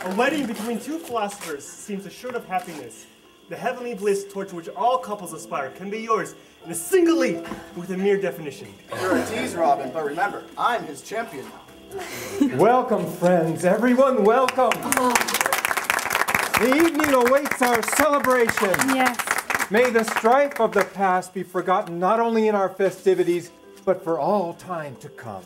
A wedding between two philosophers seems assured of happiness. The heavenly bliss towards which all couples aspire can be yours in a single leap with a mere definition. You're a tease, Robin, but remember, I'm his champion now. Welcome, friends. Everyone, welcome. The evening awaits our celebration. Yes. May the strife of the past be forgotten not only in our festivities, but for all time to come.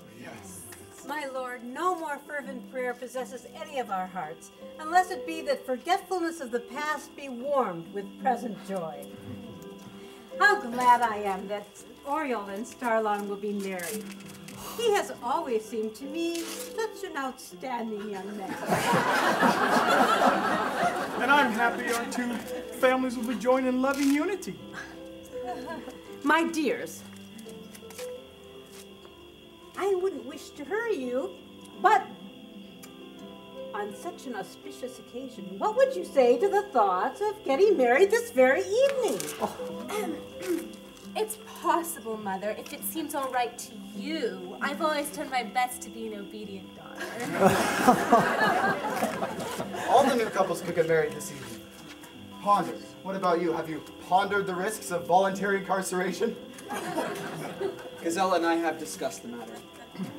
My Lord, no more fervent prayer possesses any of our hearts, unless it be that forgetfulness of the past be warmed with present joy. How glad I am that Oriole and Starlon will be married. He has always seemed to me such an outstanding young man. And I'm happy our two families will be joined in loving unity. My dears, I wouldn't wish to hurry you, but on such an auspicious occasion, what would you say to the thoughts of getting married this very evening? It's possible, Mother, if it seems all right to you. I've always done my best to be an obedient daughter. All the new couples could get married this evening. Ponder. What about you? Have you pondered the risks of voluntary incarceration? Gazella and I have discussed the matter.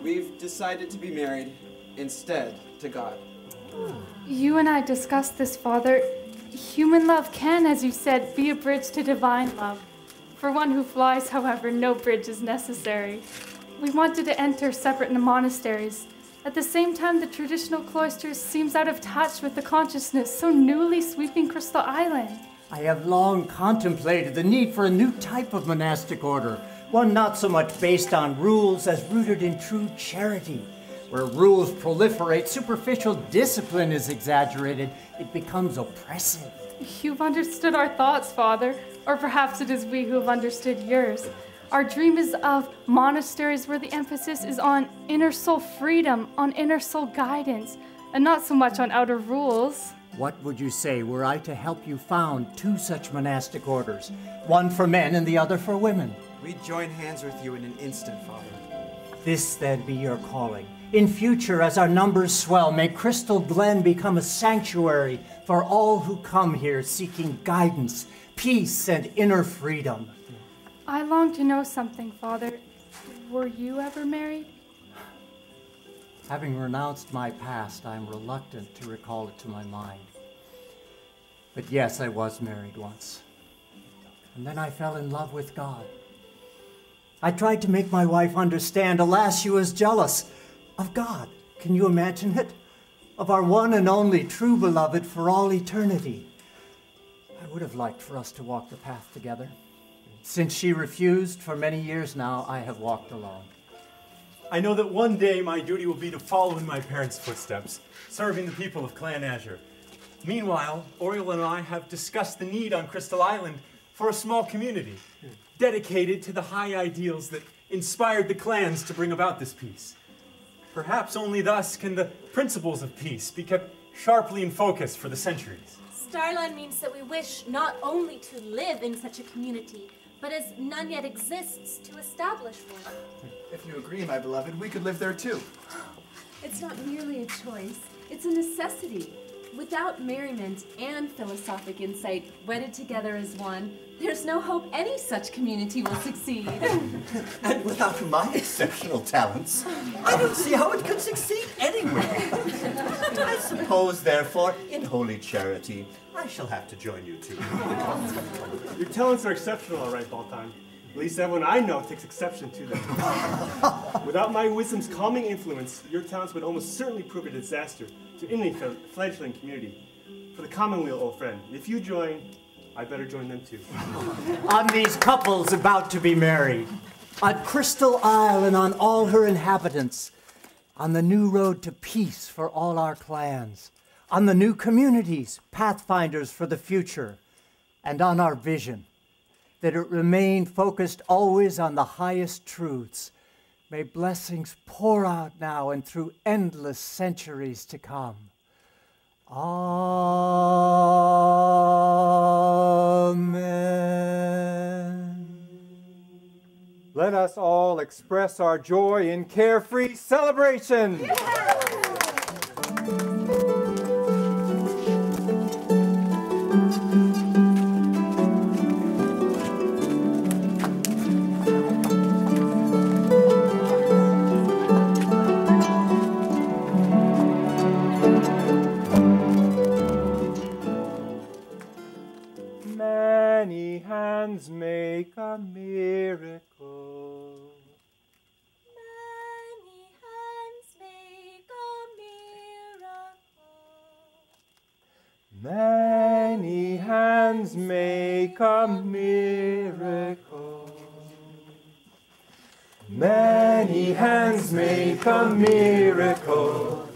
We've decided to be married instead to God. You and I discussed this, Father. Human love can, as you said, be a bridge to divine love. For one who flies, however, no bridge is necessary. We wanted to enter separate in the monasteries. At the same time, the traditional cloisters seems out of touch with the consciousness so newly sweeping Crystal Island. I have long contemplated the need for a new type of monastic order, one not so much based on rules as rooted in true charity. Where rules proliferate, superficial discipline is exaggerated, it becomes oppressive. You've understood our thoughts, Father, or perhaps it is we who have understood yours. Our dream is of monasteries where the emphasis is on inner soul freedom, on inner soul guidance, and not so much on outer rules. What would you say were I to help you found two such monastic orders, one for men and the other for women? We'd join hands with you in an instant, Father. This then be your calling. In future, as our numbers swell, may Crystal Glen become a sanctuary for all who come here seeking guidance, peace, and inner freedom. I long to know something, Father. Were you ever married? Having renounced my past, I am reluctant to recall it to my mind. But yes, I was married once. And then I fell in love with God. I tried to make my wife understand. Alas, she was jealous. Of God. Can you imagine it? Of our one and only true beloved for all eternity. I would have liked for us to walk the path together. Since she refused, for many years now, I have walked alone. I know that one day my duty will be to follow in my parents' footsteps, serving the people of Clan Azure. Meanwhile, Oriole and I have discussed the need on Crystal Island for a small community, dedicated to the high ideals that inspired the clans to bring about this peace. Perhaps only thus can the principles of peace be kept sharply in focus for the centuries. Starline means that we wish not only to live in such a community, but as none yet exists, to establish one. If you agree, my beloved, we could live there too. It's not merely a choice, it's a necessity. Without merriment and philosophic insight wedded together as one, there's no hope any such community will succeed. And without my exceptional talents, I don't see how it could succeed anywhere. I suppose, therefore, in holy charity, I shall have to join you two. Your talents are exceptional, all right, Baltan. At least everyone I know takes exception to them. Without my wisdom's calming influence, your talents would almost certainly prove a disaster to any fledgling community. For the commonweal, old friend, if you join, I better join them too. On these couples about to be married, on Crystal Isle and on all her inhabitants, on the new road to peace for all our clans, on the new communities, pathfinders for the future, and on our vision, that it remain focused always on the highest truths. May blessings pour out now and through endless centuries to come. Amen. Let us all express our joy in carefree celebration. hands make a miracle. Many hands make a miracle. Many hands make a miracle. Many hands make a miracle.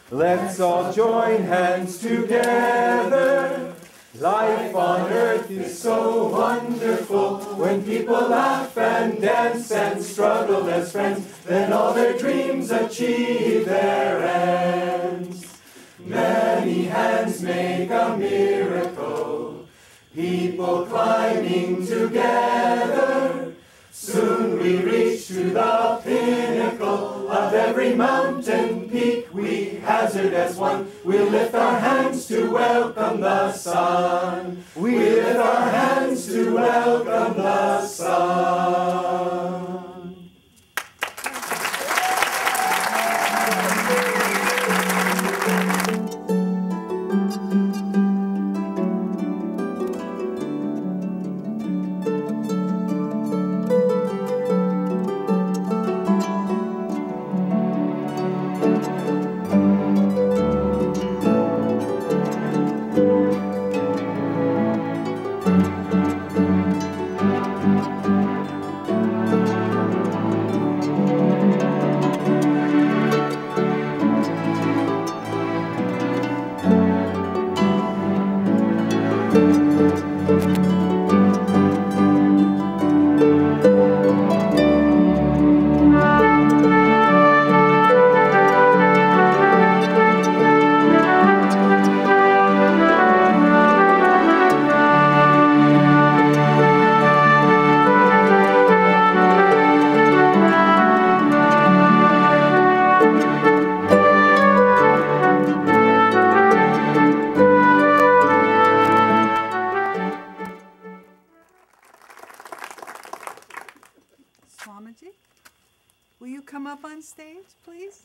Let's all join hands together. Life on earth is so wonderful. When people laugh and dance and struggle as friends, then all their dreams achieve their ends. Many hands make a miracle. People climbing together. Soon we reach to the pinnacle of every mountain peak we hazard as one. We'll lift our hands to welcome the sun. We lift our hands to welcome the sun. Swamiji, will you come up on stage, please?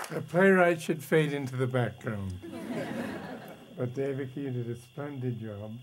The playwright should fade into the background. But Devaki did a splendid job.